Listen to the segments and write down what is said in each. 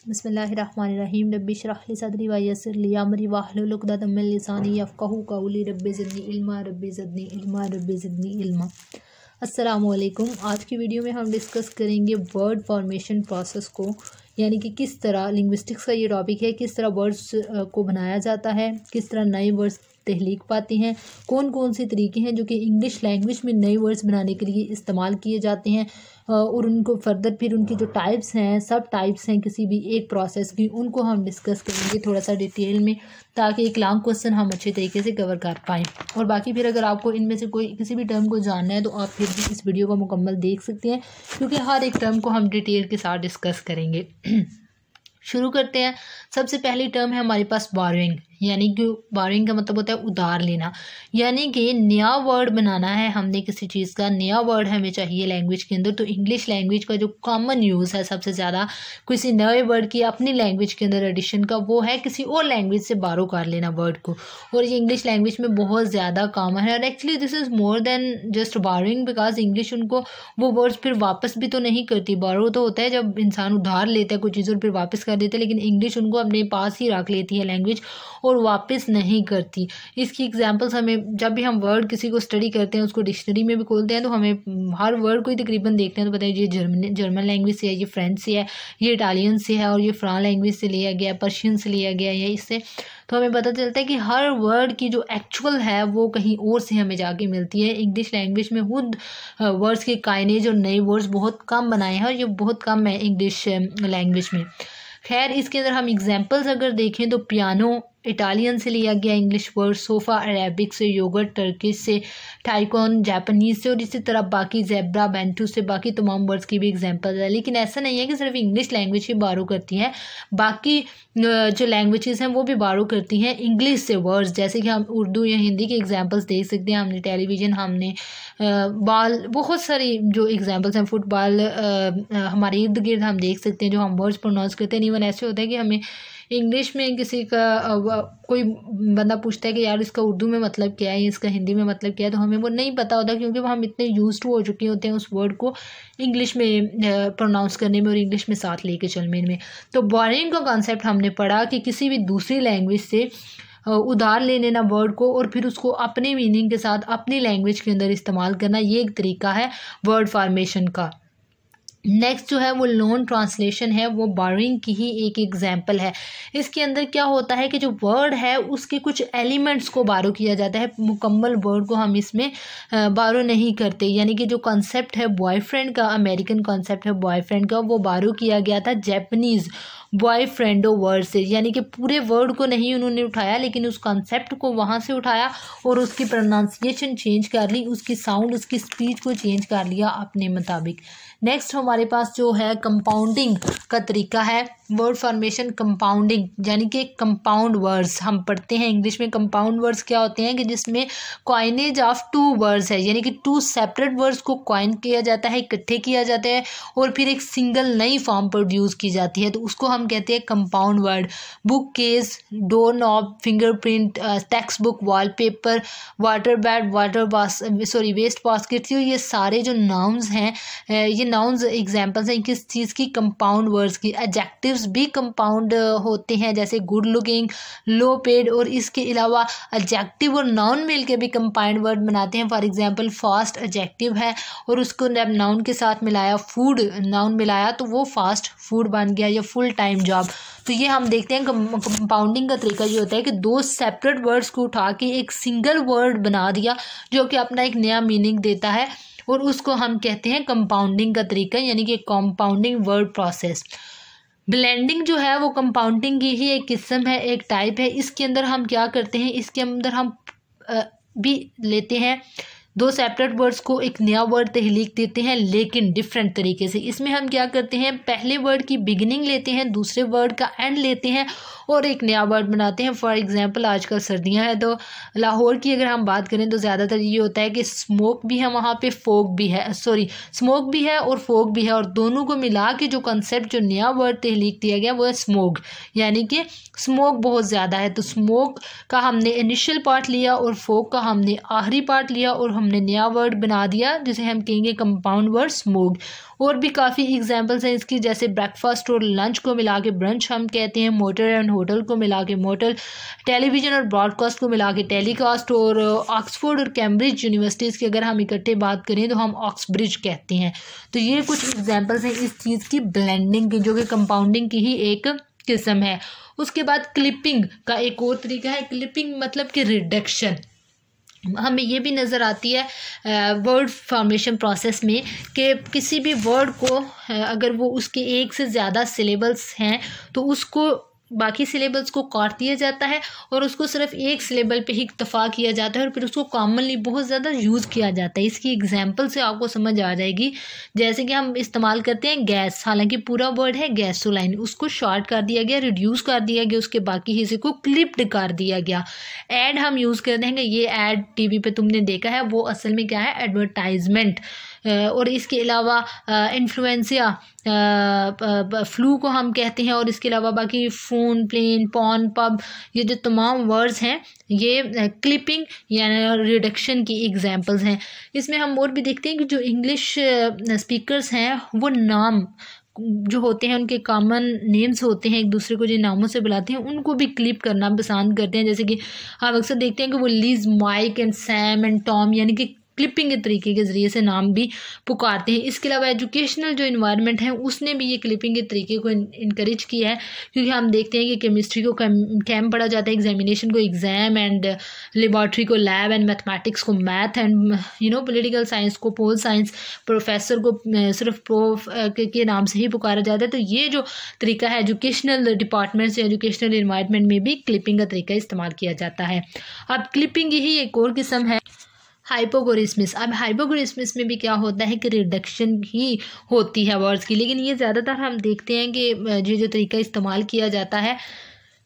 बिस्मिल्लाहिर्रहमानिर्रहीम रब्बि इश्रह ली सदरी व यस्सिर ली अमरी वाहलुल उक़दतम मिन लिसानी यफ़क़हू क़ौली रब्बि ज़िदनी इल्मा रब्बि ज़िदनी इल्मा रब्बि ज़िदनी इल्मा। अस्सलामु अलैकुम। आज की वीडियो में हम डिस्कस करेंगे वर्ड फॉर्मेशन प्रोसेस को, यानी कि किस तरह लिंग्विस्टिक्स का ये टॉपिक है, किस तरह वर्ड्स को बनाया जाता है, किस तरह नए वर्ड्स तहलीक पाते हैं, कौन कौन से तरीके हैं जो कि इंग्लिश लैंग्वेज में नए वर्ड्स बनाने के लिए इस्तेमाल किए जाते हैं, और उनको फर्दर फिर उनकी जो टाइप्स हैं, सब टाइप्स हैं किसी भी एक प्रोसेस की, उनको हम डिस्कस करेंगे थोड़ा सा डिटेल में, ताकि एक लॉन्ग क्वेश्चन हम अच्छे तरीके से कवर कर पाएँ। और बाकी फिर अगर आपको इनमें से कोई किसी भी टर्म को जानना है तो आप फिर भी इस वीडियो को मुकम्मल देख सकते हैं, क्योंकि हर एक टर्म को हम डिटेल के साथ डिस्कस करेंगे। शुरू करते हैं। सबसे पहली टर्म है हमारे पास बोरोइंग, यानी कि बोरोइंग का मतलब होता है उधार लेना, यानी कि नया वर्ड बनाना है हमने किसी चीज़ का, नया वर्ड हमें चाहिए लैंग्वेज के अंदर। तो इंग्लिश लैंग्वेज का जो कॉमन यूज़ है सबसे ज़्यादा किसी नए वर्ड की अपनी लैंग्वेज के अंदर एडिशन का, वो है किसी और लैंग्वेज से बारो कर लेना वर्ड को, और ये इंग्लिश लैंग्वेज में बहुत ज़्यादा कॉमन है। और actually this is more than just borrowing, because English उनको वो वर्ड्स फिर वापस भी तो नहीं करती। बोरो तो होता है जब इंसान उधार लेता है कुछ चीज़ और फिर वापस कर देता है, लेकिन इंग्लिश उनको अपने पास ही रख लेती है लैंग्वेज और वापस नहीं करती। इसकी एग्जांपल्स हमें जब भी हम वर्ड किसी को स्टडी करते हैं, उसको डिक्शनरी में भी खोलते हैं, तो हमें हर वर्ड को ही तकरीबन देखते हैं तो पता है ये जर्मन लैंग्वेज से है, ये फ्रेंच से है, ये इटालियन से है, और ये फ्रांस लैंग्वेज से लिया गया, पर्शियन से लिया गया है इससे। तो हमें पता चलता है कि हर वर्ड की जो एक्चुअल है वो कहीं और से हमें जाके मिलती है। इंग्लिश लैंग्वेज में खुद वर्ड्स के काइनेज और नए वर्ड्स बहुत कम बनाए हैं, और ये बहुत कम है इंग्लिश लैंग्वेज में। खैर, इसके अंदर हम एग्जांपल्स अगर देखें तो पियानो इटालियन से लिया गया इंग्लिश वर्ड, सोफ़ा अरेबिक से, योगर्ट टर्किश से, टाइकोन जापानीज़ से, और इसी तरह बाकी ज़ेब्रा बेंटू से, बाकी तमाम वर्ड्स की भी एग्जांपल है। लेकिन ऐसा नहीं है कि सिर्फ इंग्लिश लैंग्वेज ही बारो करती है, बाकी जो लैंग्वेजेस हैं वो भी बारो करती हैं इंग्लिश से वर्ड्स। जैसे कि हम उर्दू या हिंदी के एग्जांपल्स देख सकते हैं, हमने टेलीविज़न, हमने बॉल, बहुत सारी जो एग्जांपल्स हैं, फुटबॉल हमारे इर्द गिर्द हम देख सकते हैं जो हम वर्ड्स प्रोनाउंस करते हैं। इवन ऐसे होता है कि हमें इंग्लिश में किसी का कोई बंदा पूछता है कि यार इसका उर्दू में मतलब क्या है, इसका हिंदी में मतलब क्या है, तो हमें वो नहीं पता होता, क्योंकि वो हम इतने यूज्ड टू हो चुके होते हैं उस वर्ड को इंग्लिश में प्रोनाउंस करने में और इंग्लिश में साथ लेके चलने में। तो बोरोइंग का कॉन्सेप्ट हमने पढ़ा कि किसी भी दूसरी लैंग्वेज से उधार ले लेना वर्ड को और फिर उसको अपने मीनिंग के साथ अपनी लैंग्वेज के अंदर इस्तेमाल करना, ये एक तरीका है वर्ड फॉर्मेशन का। नेक्स्ट जो है वो लोन ट्रांसलेशन है, वो बोरोइंग की ही एक एग्जांपल है। इसके अंदर क्या होता है कि जो वर्ड है उसके कुछ एलिमेंट्स को बारो किया जाता है, मुकम्मल वर्ड को हम इसमें बारो नहीं करते। यानी कि जो कॉन्सेप्ट है बॉयफ्रेंड का, अमेरिकन कॉन्सेप्ट है बॉयफ्रेंड का, वो बारो किया गया था जापानीज़ बॉयफ्रेंडो वर्ड से। यानी कि पूरे वर्ड को नहीं उन्होंने उठाया, लेकिन उस कॉन्सेप्ट को वहाँ से उठाया और उसकी प्रोनाउंसिएशन चेंज कर ली, उसकी साउंड, उसकी स्पीच को चेंज कर लिया अपने मुताबिक। नेक्स्ट हमारे पास जो है कंपाउंडिंग का तरीका है, वर्ड फॉर्मेशन कंपाउंडिंग, यानी कि कंपाउंड वर्ड्स हम पढ़ते हैं इंग्लिश में। कंपाउंड वर्ड्स क्या होते हैं कि जिसमें कॉइनेज ऑफ टू वर्ड्स है, यानी कि टू सेपरेट वर्ड्स को कॉइन किया जाता है, इकट्ठे किया जाता है, और फिर एक सिंगल नई फॉर्म प्रोड्यूस की जाती है, तो उसको हम कहते हैं compound word. Book case, door knob, fingerprint, text book, wallpaper, water bag, waste basket, ये सारे जो नाउन्स हैं, ये नाउन्स एग्जांपल्स हैं किस चीज़ की, कंपाउंड वर्ड्स की। एडजेक्टिव्स भी कंपाउंड होते हैं, जैसे गुड लुकिंग, लो पेड, और इसके अलावा एडजेक्टिव और नाउन मिल के भी कंपाउंड वर्ड बनाते हैं। फॉर एग्जांपल फास्ट एडजेक्टिव है और उसको जब नाउन के साथ मिलाया, फूड नाउन मिलाया, तो वो फास्ट फूड बन गया, या फुल टाइम जॉब। तो ये हम देखते हैं कंपाउंडिंग का तरीका ये होता है कि दो सेपरेट वर्ड्स को उठा के एक सिंगल वर्ड बना दिया, जो कि अपना एक नया मीनिंग देता है, और उसको हम कहते हैं कंपाउंडिंग का तरीका, यानी कि कंपाउंडिंग वर्ड प्रोसेस। ब्लेंडिंग जो है वो कंपाउंडिंग की ही एक किस्म है, एक टाइप है। इसके अंदर हम क्या करते हैं, इसके अंदर हम भी लेते हैं दो सेपरेट वर्ड्स को एक नया वर्ड तहलीक देते हैं, लेकिन डिफरेंट तरीके से। इसमें हम क्या करते हैं, पहले वर्ड की बिगिनिंग लेते हैं, दूसरे वर्ड का एंड लेते हैं और एक नया वर्ड बनाते हैं। फॉर एग्जांपल आजकल सर्दियां हैं, तो लाहौर की अगर हम बात करें तो ज़्यादातर ये होता है कि स्मोक भी है वहाँ पे, फोक भी है, स्मोक भी है और फोक भी है, और दोनों को मिला के जो कंसेप्ट, जो नया वर्ड तहलीक दिया गया वो है स्मोक, यानी कि स्मोक बहुत ज़्यादा है। तो स्मोक का हमने इनिशियल पार्ट लिया और फोक का हमने आखिरी पार्ट लिया, और हमने हमने नया वर्ड बना दिया जिसे हम कहेंगे कंपाउंड वर्ड स्मोक्ड। और भी काफ़ी एग्जांपल्स हैं इसकी, जैसे ब्रेकफास्ट और लंच को मिला के ब्रंच हम कहते हैं, मोटर एंड होटल को मिला के मोटल, टेलीविज़न और ब्रॉडकास्ट को मिला के टेलीकास्ट, और ऑक्सफोर्ड और कैम्ब्रिज यूनिवर्सिटीज़ की अगर हम इकट्ठे बात करें तो हम ऑक्सब्रिज कहते हैं। तो ये कुछ एग्जांपल्स हैं इस चीज़ की ब्लेंडिंग की, जो कि कंपाउंडिंग की ही एक किस्म है। उसके बाद क्लिपिंग का एक और तरीका है। क्लिपिंग मतलब कि रिडक्शन। हमें ये भी नज़र आती है वर्ड फॉर्मेशन प्रोसेस में कि किसी भी वर्ड को अगर वो उसके एक से ज़्यादा सिलेबल्स हैं तो उसको बाकी सिलेबल्स को काट दिया जाता है और उसको सिर्फ एक सिलेबल पे ही इक्तफ़ा किया जाता है और फिर उसको कॉमनली बहुत ज़्यादा यूज़ किया जाता है। इसकी एग्जांपल से आपको समझ आ जाएगी, जैसे कि हम इस्तेमाल करते हैं गैस, हालांकि पूरा वर्ड है गैसोलाइन, उसको शॉर्ट कर दिया गया, रिड्यूस कर दिया गया, उसके बाकी हिस्से को क्लिप्ड कर दिया गया। ऐड हम यूज़ करते हैं, ये ऐड टीवी पे तुमने देखा है, वो असल में क्या है, एडवर्टाइजमेंट। और इसके अलावा इन्फ्लुएंसिया, फ्लू को हम कहते हैं, और इसके अलावा बाकी फ़ोन, प्लेन, पॉन, पब, ये जो तमाम वर्ड्स हैं ये क्लिपिंग यानी रिडक्शन की एग्जांपल्स हैं। इसमें हम और भी देखते हैं कि जो इंग्लिश स्पीकर्स हैं वो नाम जो होते हैं उनके कॉमन नेम्स होते हैं, एक दूसरे को जिन नामों से बुलाते हैं उनको भी क्लिप करना पसंद करते हैं। जैसे कि हम अक्सर देखते हैं कि वो Liz, Mike and Sam and Tom यानी कि क्लिपिंग के तरीके के ज़रिए से नाम भी पुकारते हैं। इसके अलावा एजुकेशनल जो इन्वायरमेंट है उसने भी ये क्लिपिंग के तरीके को इनकरेज किया है, क्योंकि हम देखते हैं कि केमिस्ट्री को कैम्प पढ़ा जाता है, एग्जामिनेशन को एग्ज़ाम एंड लेबॉर्ट्री को लैब एंड मैथमेटिक्स को मैथ एंड पॉलिटिकल साइंस को पोल साइंस, प्रोफेसर को सिर्फ प्रोफ के नाम से ही पुकारा जाता है। तो ये जो तरीका है एजुकेशनल डिपार्टमेंट से एजुकेशनल इन्वायरमेंट में भी क्लिपिंग का तरीका इस्तेमाल किया जाता है। अब क्लिपिंग ही एक और किस्म है हाइपोगोरिस्मिस। अब हाइपोगोरिस्मिस में भी क्या होता है कि रिडक्शन ही होती है वर्ड्स की, लेकिन ये ज़्यादातर हम देखते हैं कि ये जो तरीका इस्तेमाल किया जाता है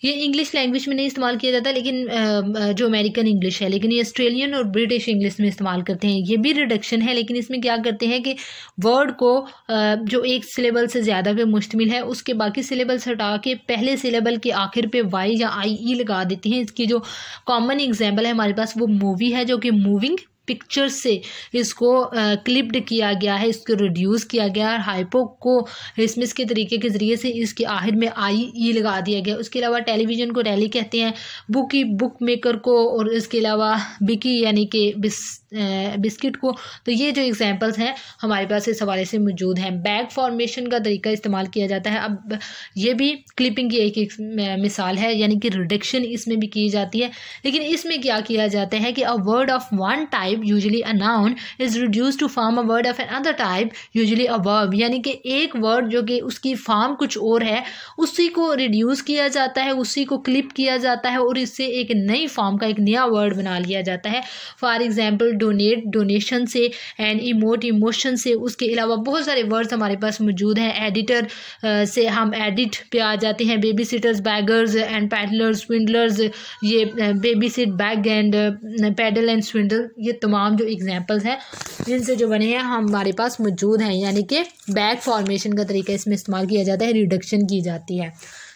ये इंग्लिश लैंग्वेज में नहीं इस्तेमाल किया जाता, लेकिन जो अमेरिकन इंग्लिश है, लेकिन ये ऑस्ट्रेलियन और ब्रिटिश इंग्लिश में इस्तेमाल करते हैं। ये भी रिडक्शन है, लेकिन इसमें क्या करते हैं कि वर्ड को जो एक सिलेबल से ज़्यादा पे मुश्तमिल है उसके बाकी सिलेबल्स हटा के पहले सिलेबल के आखिर पे वाई या आई ई लगा देते हैं। इसकी जो कॉमन एग्जाम्पल है हमारे पास वो मूवी है, जो कि मूविंग पिक्चर से इसको क्लिप्ड किया गया है, इसको रिड्यूस किया गया है। हाइपो को रिस्मिस के तरीके के ज़रिए से इसके आखिर में आई ई लगा दिया गया। उसके अलावा टेलीविज़न को टेली कहते हैं, बुकी बुक मेकर को, और इसके अलावा बिकी यानी कि बिस्किट को। तो ये जो एग्जांपल्स हैं हमारे पास इस हवाले से मौजूद हैं। बैग फॉर्मेशन का तरीका इस्तेमाल किया जाता है। अब ये भी क्लिपिंग की एक मिसाल है, यानी कि रिडक्शन इसमें भी की जाती है, लेकिन इसमें क्या किया जाता है कि a word of one type usually a noun is reduced to form a word of another type usually a verb, यानी कि एक वर्ड जो कि उसकी फॉर्म कुछ और है उसी को रिड्यूस किया जाता है, उसी को क्लिप किया जाता है और इससे एक नई फॉर्म का एक नया वर्ड बना लिया जाता है। फॉर एग्जांपल डोनेट, डोनेशन से, एंड इमोट, इमोशन से। उसके अलावा बहुत सारे वर्ड्स हमारे पास मौजूद हैं। एडिटर से हम एडिट पे आ जाते हैं। Baby sitters, beggars and peddlers, swindlers, ये baby sit, beg and peddle and swindle, ये तमाम जो एग्जांपल्स हैं जिनसे जो बने हैं हमारे पास मौजूद हैं, यानी कि बैग फॉर्मेशन का तरीका इसमें इस्तेमाल किया जाता है, रिडक्शन की जाती है।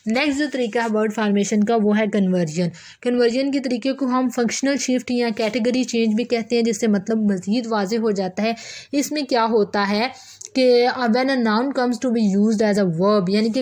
नेक्स्ट जो तरीका है वर्ड फॉर्मेशन का वो है कन्वर्जन। कन्वर्जन के तरीके को हम फंक्शनल शिफ्ट या कैटेगरी चेंज भी कहते हैं, जिससे मतलब मज़ीद वाज़े हो जाता है। इसमें क्या होता है कि when a noun comes to be used as a verb, यानी कि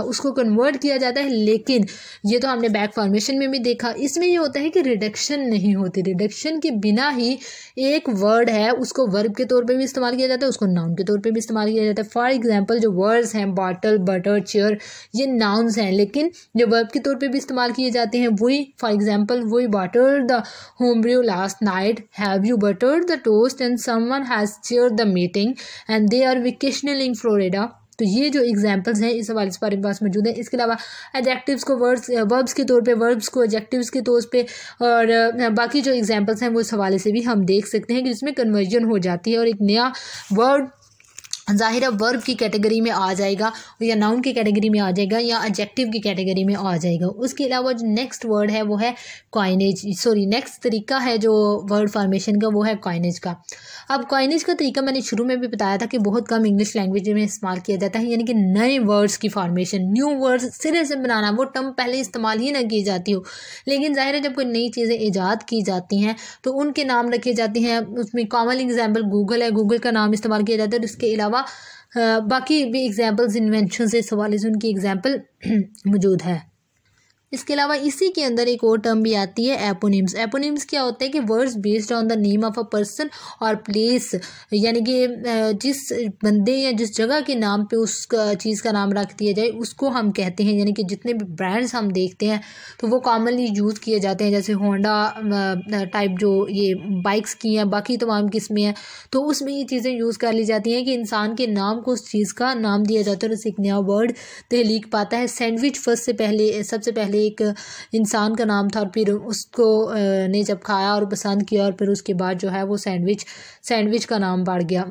उसको कन्वर्ट किया जाता है, लेकिन ये तो हमने बैक फॉर्मेशन में भी देखा। इसमें ये होता है कि रिडक्शन नहीं होती। रिडक्शन के बिना ही एक वर्ड है उसको वर्ब के तौर पे भी इस्तेमाल किया जाता है, उसको नाउन के तौर पे भी इस्तेमाल किया जाता है। फॉर एग्जांपल जो वर्ड्स हैं बॉटल, बटर, चेयर, ये नाउन्स हैं, लेकिन जो वर्ब के तौर पे भी इस्तेमाल किए जाते हैं वही, फॉर एग्जांपल वही buttered the home brew last night, have you buttered the toast, and someone has chaired the meeting and they are vacationing in Florida. तो ये जो एग्जांपल्स हैं इस हवाले से हमारे पास मौजूद है। इसके अलावा एडजेक्टिव्स को वर्ब्स के तौर पे, वर्ब्स को एडजेक्टिव्स के तौर पे, और बाकी जो एग्जांपल्स हैं वो इस हवाले से भी हम देख सकते हैं कि जिसमें कन्वर्जन हो जाती है और एक नया वर्ड ज़ाहिर है वर्ब की कैटेगरी में आ जाएगा या नाउन की कैटेगरी में आ जाएगा या एडजेक्टिव की कैटेगरी में आ जाएगा। उसके अलावा जो नेक्स्ट वर्ड है वो है नेक्स्ट तरीका है जो वर्ड फॉर्मेशन का वो है कॉइनेज का। अब कॉइनेज का तरीका मैंने शुरू में भी बताया था कि बहुत कम इंग्लिश लैंग्वेज में इस्तेमाल किया जाता है, यानी कि नए वर्ड्स की फॉर्मेशन, न्यू वर्ड्स सिरे से बनाना, वो टर्म पहले इस्तेमाल ही ना की जाती हो। लेकिन ज़ाहिर है जब कोई नई चीज़ें ईजाद की जाती हैं तो उनके नाम रखे जाते हैं। उसमें कॉमन एग्जाम्पल गूगल है, गूगल का नाम इस्तेमाल किया जाता है। और उसके अलावा बाकी भी एग्जाम्पल्स इन्वेंशन से सवाल से उनकी एग्जाम्पल मौजूद है। इसके अलावा इसी के अंदर एक और टर्म भी आती है एपोनिम्स। एपोनिम्स क्या होता है कि words based on the name of a person और प्लेस, यानी कि जिस बंदे या जिस जगह के नाम पे उस चीज़ का नाम रख दिया जाए उसको हम कहते हैं। यानी कि जितने भी ब्रांड्स हम देखते हैं तो वो कॉमनली यूज़ किए जाते हैं, जैसे होंडा टाइप जो ये बाइक्स की हैं, बाकी तमाम किस्में हैं, तो उसमें ये चीज़ें यूज़ कर ली जाती हैं कि इंसान के नाम को उस चीज़ का नाम दिया जाता है और उससे एक नया वर्ड तहलीक पाता है। सैंडविच सबसे पहले एक इंसान का नाम था और फिर उसको ने जब खाया और पसंद किया और फिर उसके बाद जो है वो सैंडविच का नाम बढ़ गया।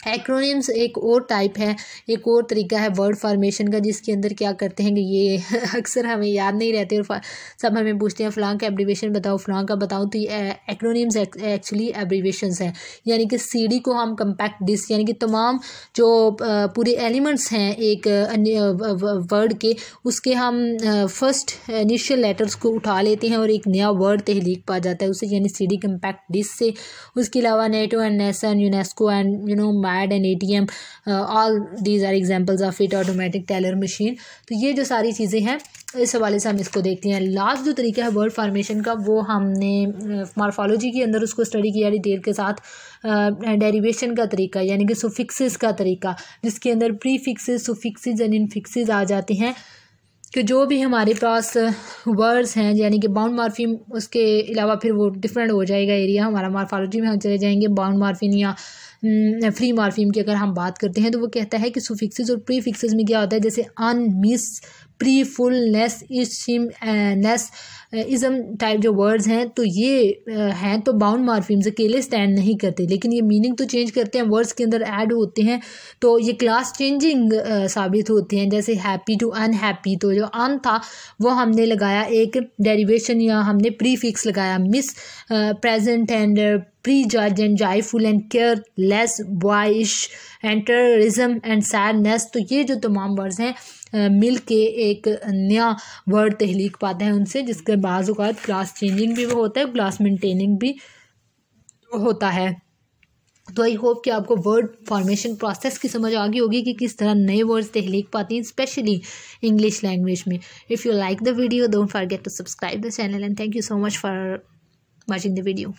एक्रोनिम्स एक और टाइप है, एक और तरीका है वर्ड फॉर्मेशन का, जिसके अंदर क्या करते हैं कि ये अक्सर हमें याद नहीं रहते और सब हमें पूछते हैं फ़लाँ का एब्रीवेशन बताओ, फ़लाँ का बताओ। तो ये एक्रोनिम्स एक्चुअली एब्रीवेशंस हैं। यानी कि सीडी को हम कम्पैक्ट डिस्क, यानी कि तमाम जो पूरे एलिमेंट्स हैं एक वर्ड के, उसके हम फर्स्ट इनिशियल लेटर्स को उठा लेते हैं और एक नया वर्ड तहलीक पा जाता है उससे, यानी सीडी कम्पैक्ट डिस्क से। उसके अलावा NATO and nation, UNESCO and mad and ATM, all these are examples of it, automatic teller machine. तो ये जो सारी चीज़ें हैं इस हवाले से हम इसको देखते हैं। लास्ट जो तरीका है वर्ड फॉर्मेशन का वो हमने मॉर्फोलॉजी के अंदर उसको स्टडी किया डिटेल के साथ। डेरिवेशन का तरीका यानी कि सुफिक्सेस का तरीका, जिसके अंदर प्रीफिक्सेस, सुफिक्सेस एंड इनफिक्सेस आ जाते हैं कि जो भी हमारे पास वर्ड्स हैं, यानी कि बाउंड मार्फिम, उसके अलावा फिर वो डिफरेंट हो जाएगा एरिया हमारा। मॉर्फोलॉजी में हम चले जाएंगे बाउंड मार्फिम या फ्री मार्फिम की अगर हम बात करते हैं तो वो कहता है कि सुफिक्सेस और प्रीफिक्सेस में क्या होता है, जैसे अन, मिस, प्री, फुल, नेस, इशिम, नेस, इज़म टाइप जो वर्ड्स हैं तो ये हैं तो बाउंड मार्फिम से अकेले स्टैंड नहीं करते, लेकिन ये मीनिंग तो चेंज करते हैं, वर्ड्स के अंदर ऐड होते हैं, तो ये क्लास चेंजिंग साबित होते हैं। जैसे हैप्पी टू अनहैप्पी, तो जो अन था वो हमने लगाया एक डेरिवेशन या हमने प्रीफिक्स लगाया। Mis present and prejudge and joyful and careless, boyish and terrorism and sadness. तो ये जो तमाम वर्ड्स हैं मिल के एक नया वर्ड तहलीक पाते हैं उनसे, जिसके बाज़ औक़ात क्लास चेंजिंग भी होता है, क्लास मेंटेनिंग भी होता है। तो आई होप कि आपको वर्ड फॉर्मेशन प्रोसेस की समझ आ गई होगी कि किस तरह नए वर्ड्स तहलीक पाती हैं, स्पेशली इंग्लिश लैंग्वेज में। If you like the video don't forget to subscribe the channel and thank you so much for watching the video.